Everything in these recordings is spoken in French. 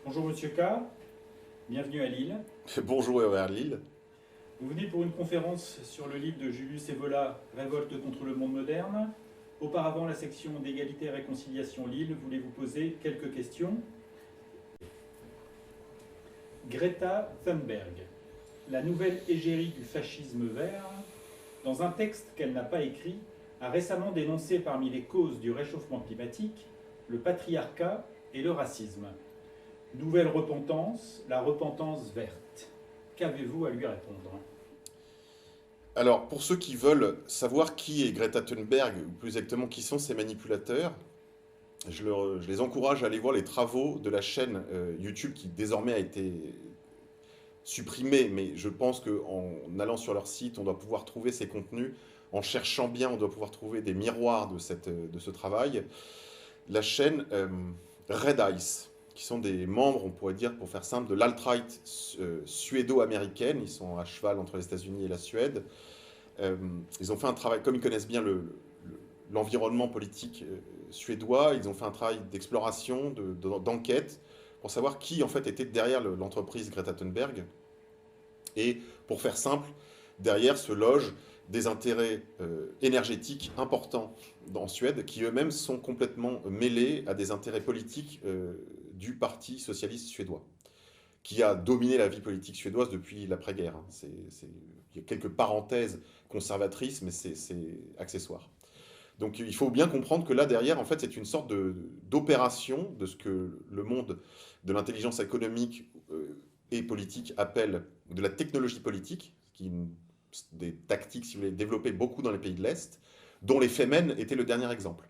Bonjour Monsieur K, bienvenue à Lille. Bonjour à Lille. Vous venez pour une conférence sur le livre de Julius Evola, Révolte contre le monde moderne. Auparavant, la section d'égalité et réconciliation Lille voulait vous poser quelques questions. Greta Thunberg, la nouvelle égérie du fascisme vert, dans un texte qu'elle n'a pas écrit, a récemment dénoncé parmi les causes du réchauffement climatique le patriarcat et le racisme. Nouvelle repentance, la repentance verte. Qu'avez-vous à lui répondre ? Alors, pour ceux qui veulent savoir qui est Greta Thunberg, ou plus exactement qui sont ces manipulateurs, je les encourage à aller voir les travaux de la chaîne YouTube qui désormais a été supprimée, mais je pense qu'en allant sur leur site, on doit pouvoir trouver ces contenus. En cherchant bien, on doit pouvoir trouver des miroirs de ce travail. La chaîne Red Ice, qui sont des membres, on pourrait dire, pour faire simple, de l'alt-right suédo-américaine. Ils sont à cheval entre les États-Unis et la Suède. Ils ont fait un travail, comme ils connaissent bien l'environnement politique suédois, ils ont fait un travail d'exploration, d'enquête, pour savoir qui, en fait, était derrière l'entreprise Greta Thunberg. Et, pour faire simple, derrière se logent des intérêts énergétiques importants en Suède, qui eux-mêmes sont complètement mêlés à des intérêts politiques du Parti socialiste suédois, qui a dominé la vie politique suédoise depuis l'après-guerre. Il y a quelques parenthèses conservatrices, mais c'est accessoire. Donc il faut bien comprendre que là, derrière, en fait, c'est une sorte d'opération de ce que le monde de l'intelligence économique et politique appelle de la technologie politique, qui est des tactiques, si vous voulez, développées beaucoup dans les pays de l'Est, dont les Femen étaient le dernier exemple.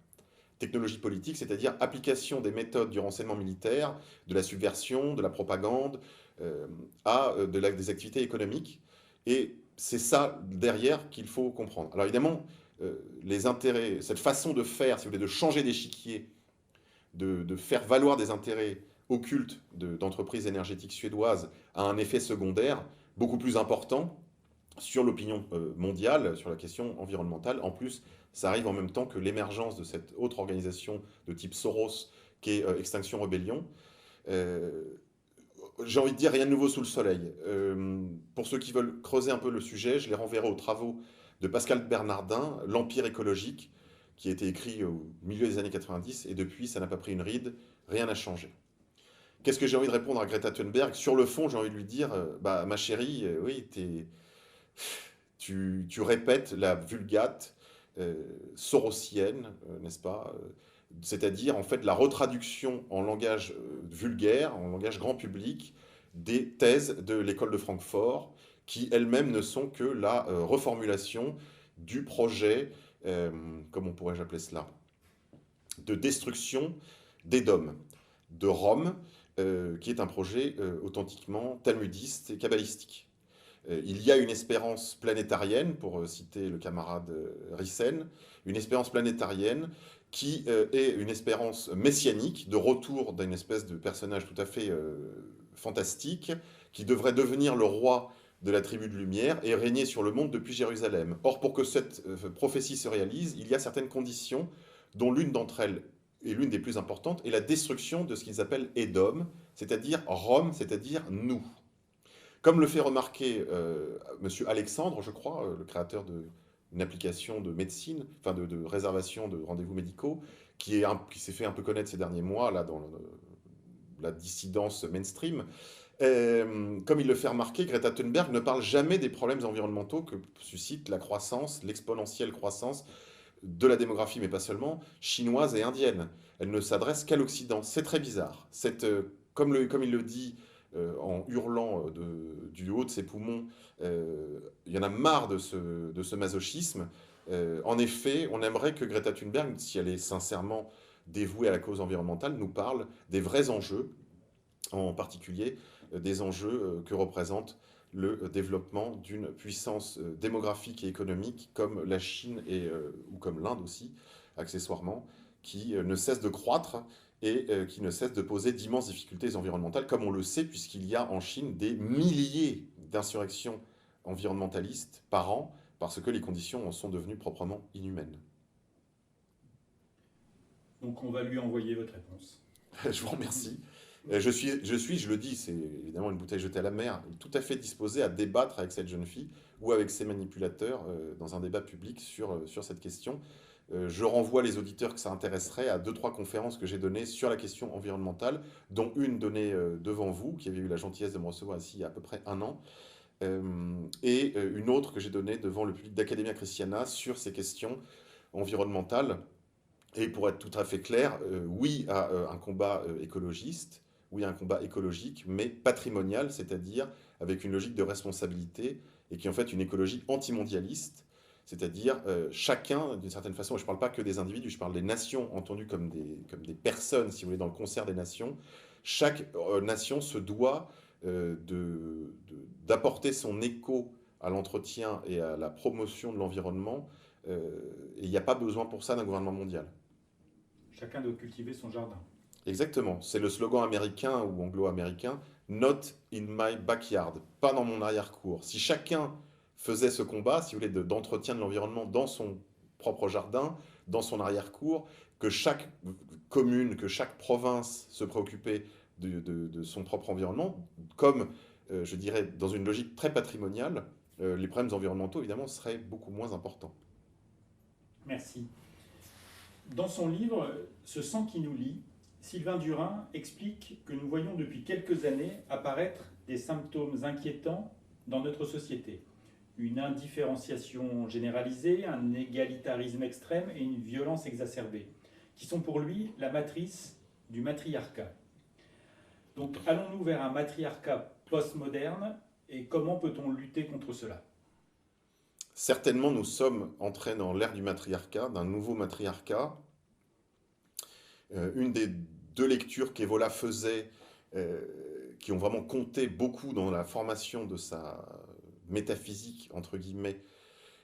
Technologie politique, c'est-à-dire application des méthodes du renseignement militaire, de la subversion, de la propagande, des activités économiques. Et c'est ça, derrière, qu'il faut comprendre. Alors évidemment, les intérêts, cette façon de faire, si vous voulez, de changer d'échiquier, de faire valoir des intérêts occultes d'entreprises énergétiques suédoises a un effet secondaire beaucoup plus important sur l'opinion mondiale, sur la question environnementale. En plus, ça arrive en même temps que l'émergence de cette autre organisation de type Soros, qui est Extinction Rebellion. J'ai envie de dire rien de nouveau sous le soleil. Pour ceux qui veulent creuser un peu le sujet, je les renverrai aux travaux de Pascal Bernardin, L'Empire écologique, qui a été écrit au milieu des années 90, et depuis, ça n'a pas pris une ride, rien n'a changé. Qu'est-ce que j'ai envie de répondre à Greta Thunberg? Sur le fond, j'ai envie de lui dire, ma chérie, oui, tu répètes la vulgate sorosienne, n'est-ce pas? C'est-à-dire, en fait, la retraduction en langage vulgaire, en langage grand public, des thèses de l'école de Francfort, qui elles-mêmes ne sont que la reformulation du projet, comment pourrais-je appeler cela, de destruction d'Édom, de Rome, qui est un projet authentiquement talmudiste et kabbalistique. Il y a une espérance planétarienne, pour citer le camarade Rissen, une espérance planétarienne qui est une espérance messianique de retour d'une espèce de personnage tout à fait fantastique qui devrait devenir le roi de la tribu de lumière et régner sur le monde depuis Jérusalem. Or, pour que cette prophétie se réalise, il y a certaines conditions, dont l'une d'entre elles, et l'une des plus importantes, est la destruction de ce qu'ils appellent Édom, c'est-à-dire Rome, c'est-à-dire nous. Comme le fait remarquer Monsieur Alexandre, je crois, le créateur d'une application de médecine, enfin de réservation de rendez-vous médicaux, qui s'est fait un peu connaître ces derniers mois là, dans la dissidence mainstream, comme il le fait remarquer, Greta Thunberg ne parle jamais des problèmes environnementaux que suscite la croissance, l'exponentielle croissance de la démographie, mais pas seulement, chinoise et indienne. Elle ne s'adresse qu'à l'Occident. C'est très bizarre. Comme il le dit en hurlant du haut de ses poumons, il y en a marre de ce masochisme. En effet, on aimerait que Greta Thunberg, si elle est sincèrement dévouée à la cause environnementale, nous parle des vrais enjeux, en particulier des enjeux que représente le développement d'une puissance démographique et économique comme la Chine ou comme l'Inde aussi, accessoirement, qui ne cesse de croître et qui ne cesse de poser d'immenses difficultés environnementales, comme on le sait, puisqu'il y a en Chine des milliers d'insurrections environnementalistes par an, parce que les conditions en sont devenues proprement inhumaines. Donc on va lui envoyer votre réponse. Je vous remercie. Je le dis, c'est évidemment une bouteille jetée à la mer, tout à fait disposé à débattre avec cette jeune fille ou avec ses manipulateurs dans un débat public sur cette question. Je renvoie les auditeurs que ça intéresserait à 2-3 conférences que j'ai données sur la question environnementale, dont une donnée devant vous, qui avait eu la gentillesse de me recevoir ici il y a à peu près un an, et une autre que j'ai donnée devant le public d'Academia Christiana sur ces questions environnementales. Et pour être tout à fait clair, oui à un combat écologiste, oui à un combat écologique, mais patrimonial, c'est-à-dire avec une logique de responsabilité, et qui est en fait une écologie antimondialiste, c'est-à-dire chacun, d'une certaine façon, et je ne parle pas que des individus, je parle des nations entendues comme des personnes, si vous voulez, dans le concert des nations, chaque nation se doit d'apporter son écho à l'entretien et à la promotion de l'environnement, et il n'y a pas besoin pour ça d'un gouvernement mondial. Chacun doit cultiver son jardin. Exactement, c'est le slogan américain ou anglo-américain, Not in my backyard, pas dans mon arrière-cour. Si chacun faisait ce combat, si vous voulez, d'entretien de l'environnement dans son propre jardin, dans son arrière-cour, que chaque commune, que chaque province se préoccupait de son propre environnement, comme, je dirais, dans une logique très patrimoniale, les problèmes environnementaux, évidemment, seraient beaucoup moins importants. Merci. Dans son livre Ce sang qui nous lie, Sylvain Durin explique que nous voyons depuis quelques années apparaître des symptômes inquiétants dans notre société. Une indifférenciation généralisée, un égalitarisme extrême et une violence exacerbée, qui sont pour lui la matrice du matriarcat. Donc allons-nous vers un matriarcat postmoderne et comment peut-on lutter contre cela ? Certainement, nous sommes entrés dans l'ère du matriarcat, d'un nouveau matriarcat. Une des 2 lectures qu'Evola faisait, qui ont vraiment compté beaucoup dans la formation de sa métaphysique, entre guillemets,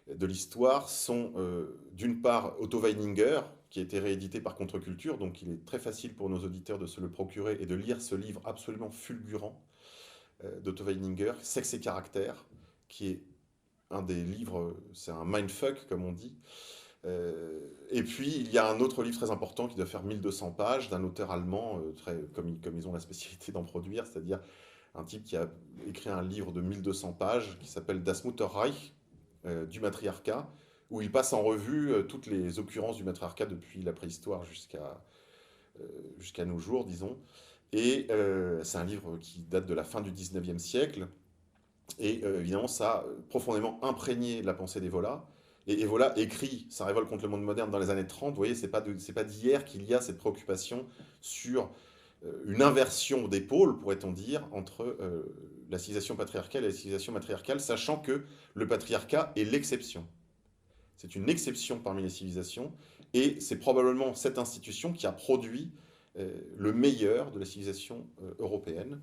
de l'histoire, sont d'une part Otto Weininger, qui a été réédité par Contre-Culture, donc il est très facile pour nos auditeurs de se le procurer et de lire ce livre absolument fulgurant d'Otto Weininger, Sexe et caractère, qui est un des livres, c'est un mindfuck comme on dit. Et puis il y a un autre livre très important qui doit faire 1200 pages d'un auteur allemand, comme ils ont la spécialité d'en produire, c'est-à-dire un type qui a écrit un livre de 1200 pages qui s'appelle Das Mutterreich, du matriarcat, où il passe en revue toutes les occurrences du matriarcat depuis la préhistoire jusqu'à nos jours, disons. Et c'est un livre qui date de la fin du 19e siècle. Et évidemment, ça a profondément imprégné la pensée d'Evola. Et Evola écrit sa révolte contre le monde moderne dans les années 30. Vous voyez, c'est pas d'hier qu'il y a cette préoccupation sur une inversion des pôles, pourrait-on dire, entre la civilisation patriarcale et la civilisation matriarcale, sachant que le patriarcat est l'exception. C'est une exception parmi les civilisations, et c'est probablement cette institution qui a produit le meilleur de la civilisation européenne,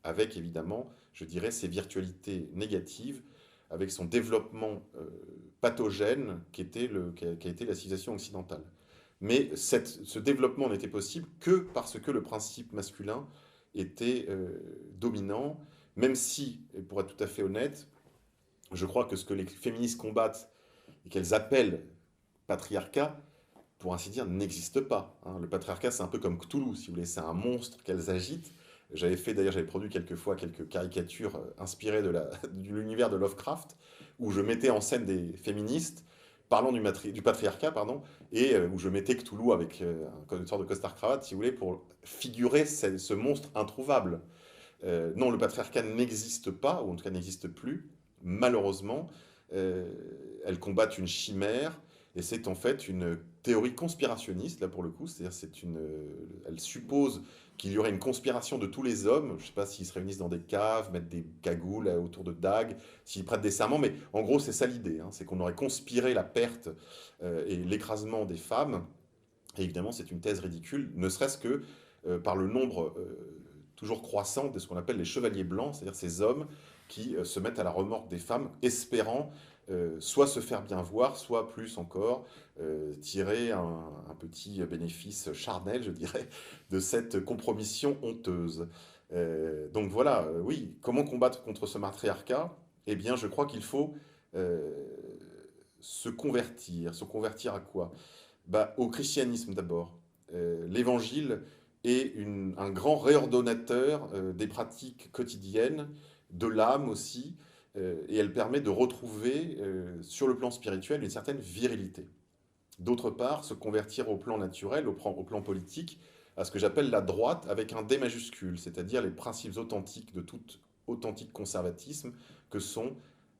avec évidemment, je dirais, ses virtualités négatives, avec son développement pathogène qui a été la civilisation occidentale. Mais ce développement n'était possible que parce que le principe masculin était dominant, même si, et pour être tout à fait honnête, je crois que ce que les féministes combattent et qu'elles appellent patriarcat, pour ainsi dire, n'existe pas. Hein. Le patriarcat, c'est un peu comme Cthulhu, si vous voulez, c'est un monstre qu'elles agitent. J'avais produit quelquefois quelques caricatures inspirées de l'univers de Lovecraft, où je mettais en scène des féministes parlant du patriarcat, et où je mettais Cthulhu avec une sorte de costard-cravate, si vous voulez, pour figurer ce monstre introuvable. Non, le patriarcat n'existe pas, ou en tout cas n'existe plus, malheureusement. Elles combattent une chimère, et c'est en fait une théorie conspirationniste, là pour le coup, c'est-à-dire elle suppose qu'il y aurait une conspiration de tous les hommes, je ne sais pas s'ils se réunissent dans des caves, mettent des cagoules autour de dagues, s'ils prêtent des serments, mais en gros c'est ça l'idée, hein, c'est qu'on aurait conspiré la perte et l'écrasement des femmes, et évidemment c'est une thèse ridicule, ne serait-ce que par le nombre toujours croissante de ce qu'on appelle les chevaliers blancs, c'est-à-dire ces hommes qui se mettent à la remorque des femmes, espérant soit se faire bien voir, soit plus encore tirer un petit bénéfice charnel, je dirais, de cette compromission honteuse. Donc voilà, oui, comment combattre contre ce matriarcat? Eh bien, je crois qu'il faut euh, se convertir. Se convertir à quoi? Bah, au christianisme d'abord. L'Évangile est un grand réordonnateur des pratiques quotidiennes, de l'âme aussi, et elle permet de retrouver sur le plan spirituel une certaine virilité. D'autre part, se convertir au plan naturel, au plan politique, à ce que j'appelle la droite avec un D majuscule, c'est-à-dire les principes authentiques de tout authentique conservatisme, que sont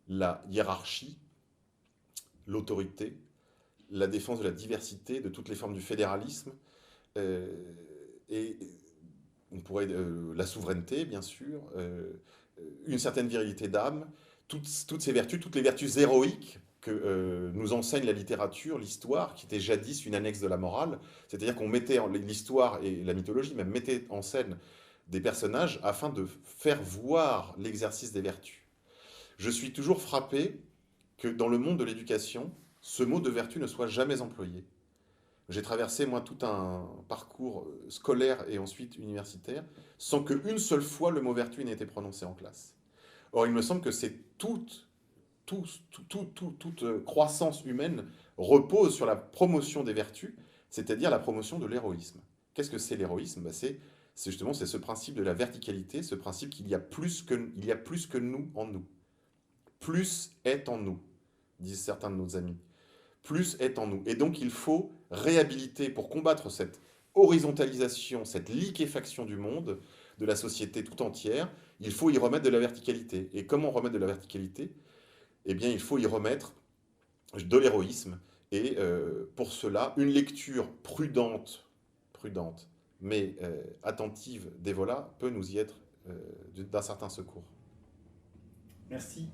la hiérarchie, l'autorité, la défense de la diversité, de toutes les formes du fédéralisme, euh, et on pourrait, la souveraineté, bien sûr, une certaine virilité d'âme, toutes ces vertus, toutes les vertus héroïques que nous enseigne la littérature, l'histoire, qui était jadis une annexe de la morale, c'est-à-dire qu'on mettait l'histoire et la mythologie même mettait en scène des personnages afin de faire voir l'exercice des vertus. Je suis toujours frappé que dans le monde de l'éducation, ce mot de vertu ne soit jamais employé. J'ai traversé, moi, tout un parcours scolaire et ensuite universitaire sans qu'une seule fois le mot vertu n'ait été prononcé en classe. Or, il me semble que c'est toute croissance humaine repose sur la promotion des vertus, c'est-à-dire la promotion de l'héroïsme. Qu'est-ce que c'est l'héroïsme? C'est justement ce principe de la verticalité, ce principe qu'il y a plus que nous en nous. Plus est en nous, disent certains de nos amis. Plus est en nous. Et donc il faut réhabiliter, pour combattre cette horizontalisation, cette liquéfaction du monde, de la société tout entière, il faut y remettre de la verticalité. Et comment remettre de la verticalité? Eh bien, il faut y remettre de l'héroïsme. Et pour cela, une lecture prudente, mais attentive d'Evola peut nous y être d'un certain secours. Merci.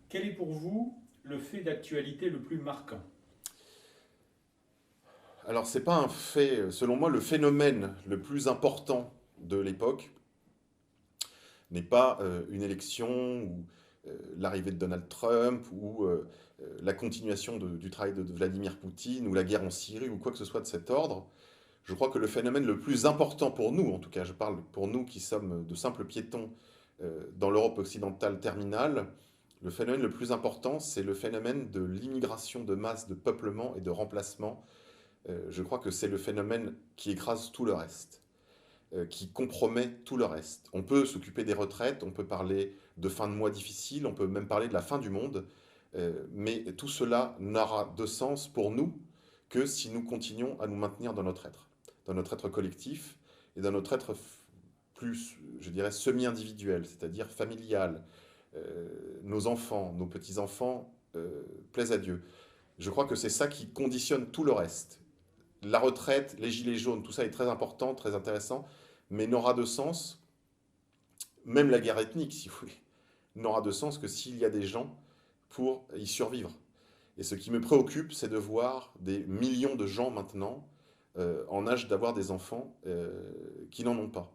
Quel est pour vous le fait d'actualité le plus marquant? Alors, c'est pas un fait, selon moi, le phénomène le plus important de l'époque n'est pas une élection ou l'arrivée de Donald Trump ou la continuation du travail de Vladimir Poutine ou la guerre en Syrie ou quoi que ce soit de cet ordre. Je crois que le phénomène le plus important pour nous, en tout cas je parle pour nous qui sommes de simples piétons dans l'Europe occidentale terminale, le phénomène le plus important, c'est le phénomène de l'immigration de masse, de peuplement et de remplacement. Je crois que c'est le phénomène qui écrase tout le reste, qui compromet tout le reste. On peut s'occuper des retraites, on peut parler de fin de mois difficile, on peut même parler de la fin du monde, mais tout cela n'aura de sens pour nous que si nous continuons à nous maintenir dans notre être collectif et dans notre être plus, je dirais, semi-individuel, c'est-à-dire familial. Nos enfants, nos petits-enfants plaisent à Dieu. Je crois que c'est ça qui conditionne tout le reste. La retraite, les gilets jaunes, tout ça est très important, très intéressant, mais n'aura de sens, même la guerre ethnique, si vous voulez, n'aura de sens que s'il y a des gens pour y survivre. Et ce qui me préoccupe, c'est de voir des millions de gens maintenant en âge d'avoir des enfants qui n'en ont pas.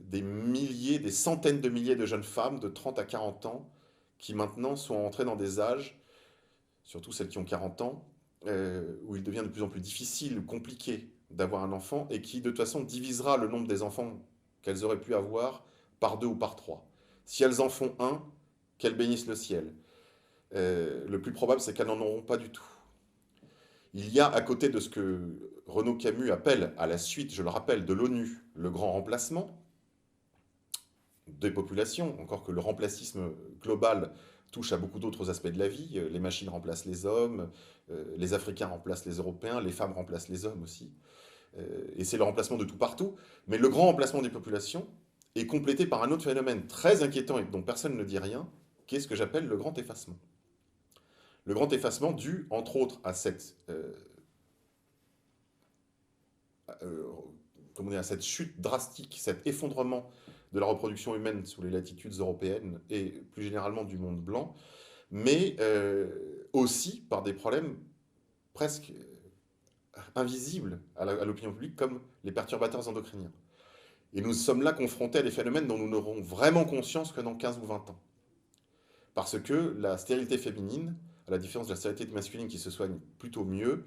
Des milliers, des centaines de milliers de jeunes femmes de 30 à 40 ans qui maintenant sont entrées dans des âges, surtout celles qui ont 40 ans, où il devient de plus en plus difficile ou compliqué d'avoir un enfant et qui de toute façon divisera le nombre des enfants qu'elles auraient pu avoir par 2 ou par 3. Si elles en font un, qu'elles bénissent le ciel. Le plus probable, c'est qu'elles n'en auront pas du tout. Il y a à côté de ce que Renaud Camus appelle, à la suite, je le rappelle, de l'ONU, le grand remplacement des populations, encore que le remplacisme global touche à beaucoup d'autres aspects de la vie. Les machines remplacent les hommes, les Africains remplacent les Européens, les femmes remplacent les hommes aussi. Et c'est le remplacement de tout partout. Mais le grand remplacement des populations est complété par un autre phénomène très inquiétant et dont personne ne dit rien, qui est ce que j'appelle le grand effacement. Le grand effacement dû, entre autres, à cette chute drastique, cet effondrement de la reproduction humaine sous les latitudes européennes et plus généralement du monde blanc, mais aussi par des problèmes presque invisibles à l'opinion publique comme les perturbateurs endocriniens. Et nous sommes là confrontés à des phénomènes dont nous n'aurons vraiment conscience que dans 15 ou 20 ans. Parce que la stérilité féminine, à la différence de la stérilité masculine qui se soigne plutôt mieux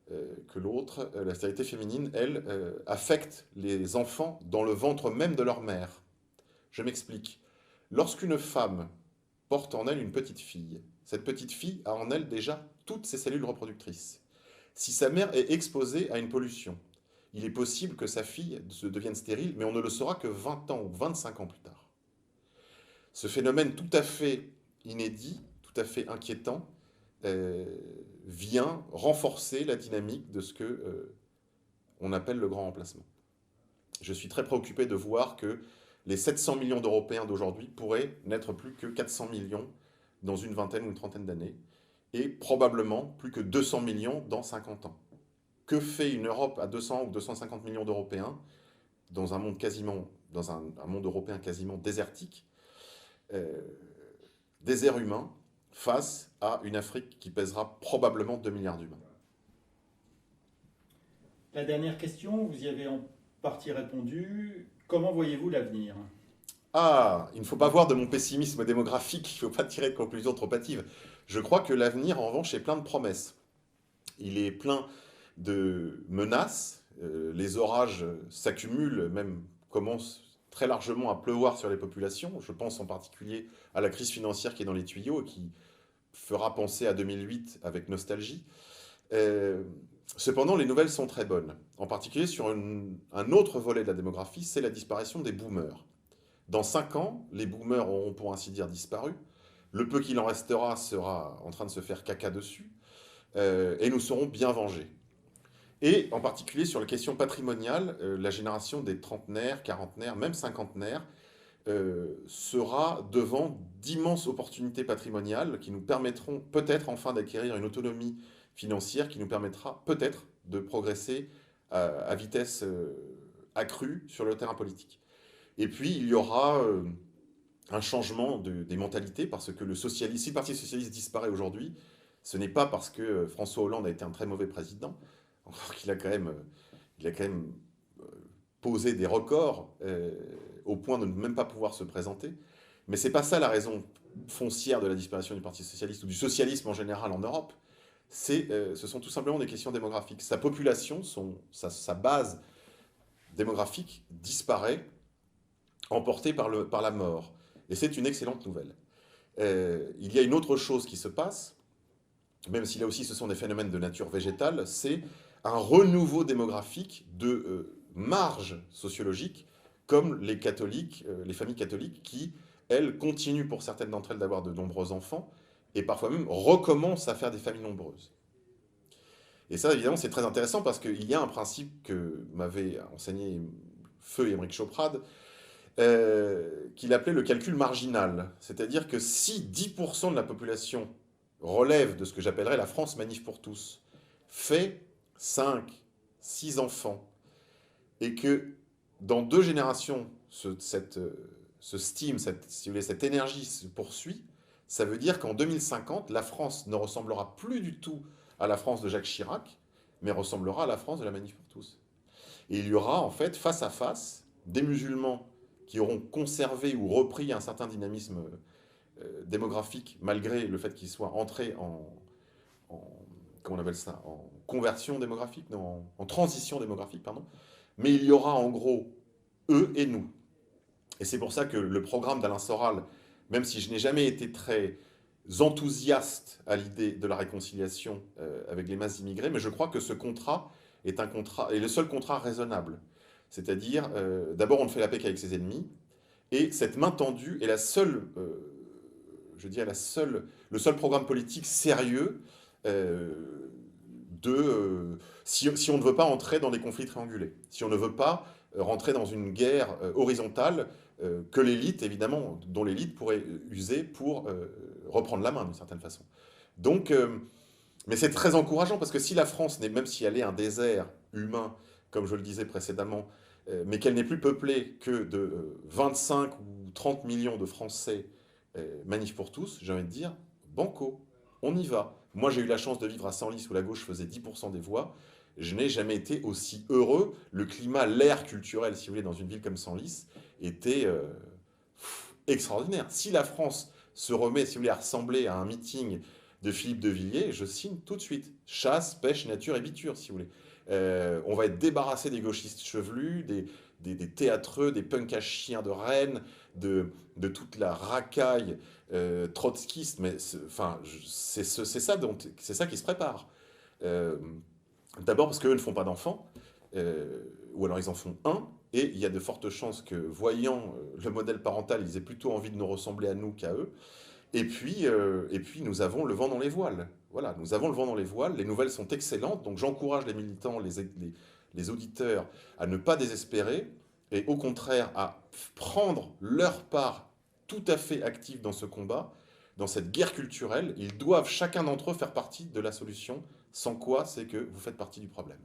que l'autre, la stérilité féminine, elle, affecte les enfants dans le ventre même de leur mère. Je m'explique. Lorsqu'une femme porte en elle une petite fille, cette petite fille a en elle déjà toutes ses cellules reproductrices. Si sa mère est exposée à une pollution, il est possible que sa fille se devienne stérile, mais on ne le saura que 20 ans ou 25 ans plus tard. Ce phénomène tout à fait inédit, tout à fait inquiétant, vient renforcer la dynamique de ce que on appelle le grand remplacement. Je suis très préoccupé de voir que les 700 millions d'Européens d'aujourd'hui pourraient n'être plus que 400 millions dans une vingtaine ou une trentaine d'années, et probablement plus que 200 millions dans 50 ans. Que fait une Europe à 200 ou 250 millions d'Européens dans un monde un monde européen quasiment désertique, désert humain, face à une Afrique qui pèsera probablement 2 milliards d'humains? La dernière question, vous y avez en partie répondu. Comment voyez-vous l'avenir? Ah, il ne faut pas voir de mon pessimisme démographique, il ne faut pas tirer de conclusions trop hâtives. Je crois que l'avenir, en revanche, est plein de promesses. Il est plein de menaces, les orages s'accumulent, même commencent très largement à pleuvoir sur les populations. Je pense en particulier à la crise financière qui est dans les tuyaux et qui fera penser à 2008 avec nostalgie. Cependant, les nouvelles sont très bonnes, en particulier sur un autre volet de la démographie, c'est la disparition des boomers. Dans 5 ans, les boomers auront pour ainsi dire disparu. Le peu qu'il en restera sera en train de se faire caca dessus. Et nous serons bien vengés. Et en particulier sur la question patrimoniale, la génération des trentenaires, quarantenaires, même cinquantenaires sera devant d'immenses opportunités patrimoniales qui nous permettront peut-être enfin d'acquérir une autonomie financière qui nous permettra peut-être de progresser à vitesse accrue sur le terrain politique. Et puis il y aura un changement des mentalités parce que si le Parti socialiste disparaît aujourd'hui, ce n'est pas parce que François Hollande a été un très mauvais président, encore qu'il a quand même, posé des records au point de ne même pas pouvoir se présenter. Mais c'est pas ça la raison foncière de la disparition du Parti socialiste ou du socialisme en général en Europe. Ce sont tout simplement des questions démographiques. Sa population, sa base démographique disparaît, emportée par la mort. Et c'est une excellente nouvelle. Il y a une autre chose qui se passe, même si là aussi ce sont des phénomènes de nature végétale, c'est un renouveau démographique de marge sociologique, comme les catholiques, les familles catholiques qui, elles, continuent pour certaines d'entre elles d'avoir de nombreux enfants, et parfois même recommencent à faire des familles nombreuses. Et ça, évidemment, c'est très intéressant parce qu'il y a un principe que m'avait enseigné Feu Émeric Choprade, qu'il appelait le calcul marginal. C'est-à-dire que si 10% de la population relève de ce que j'appellerais la France manif pour tous, fait 5, 6 enfants, et que dans 2 générations, cette énergie se poursuit, ça veut dire qu'en 2050, la France ne ressemblera plus du tout à la France de Jacques Chirac, mais ressemblera à la France de la manif pour tous. Et il y aura en fait, face à face, des musulmans qui auront conservé ou repris un certain dynamisme démographique, malgré le fait qu'ils soient entrés comment on appelle ça, en conversion démographique, non, en transition démographique, pardon. Mais il y aura en gros eux et nous. Et c'est pour ça que le programme d'Alain Soral, même si je n'ai jamais été très enthousiaste à l'idée de la réconciliation avec les masses immigrées, mais je crois que ce contrat est le seul contrat raisonnable. C'est-à-dire, d'abord, on ne fait la paix qu'avec ses ennemis, et cette main tendue est le seul programme politique sérieux si on ne veut pas entrer dans des conflits triangulés, si on ne veut pas rentrer dans une guerre horizontale que l'élite, évidemment, dont l'élite pourrait user pour reprendre la main d'une certaine façon. Donc, mais c'est très encourageant parce que si la France, même si elle est un désert humain, comme je le disais précédemment, mais qu'elle n'est plus peuplée que de 25 ou 30 millions de Français manif pour tous, j'ai envie de dire, banco, on y va. Moi, j'ai eu la chance de vivre à Senlis où la gauche faisait 10% des voix. Je n'ai jamais été aussi heureux. Le climat, l'air culturel, si vous voulez, dans une ville comme Senlis, était extraordinaire. Si la France se remet, si vous voulez, à ressembler à un meeting de Philippe de Villiers, je signe tout de suite. Chasse, pêche, nature et biture, si vous voulez. On va être débarrassé des gauchistes chevelus, des théâtreux, des punks à chiens de Rennes, de toute la racaille trotskiste. Mais enfin, c'est c'est ça qui se prépare. Euh, D'abord parce qu'eux ne font pas d'enfants, ou alors ils en font un, et il y a de fortes chances que, voyant le modèle parental, ils aient plutôt envie de nous ressembler à nous qu'à eux. Et puis, nous avons le vent dans les voiles. Voilà, nous avons le vent dans les voiles. Les nouvelles sont excellentes. Donc, j'encourage les militants, les auditeurs à ne pas désespérer et au contraire à prendre leur part tout à fait active dans ce combat, dans cette guerre culturelle. Ils doivent chacun d'entre eux faire partie de la solution. Sans quoi, c'est que vous faites partie du problème.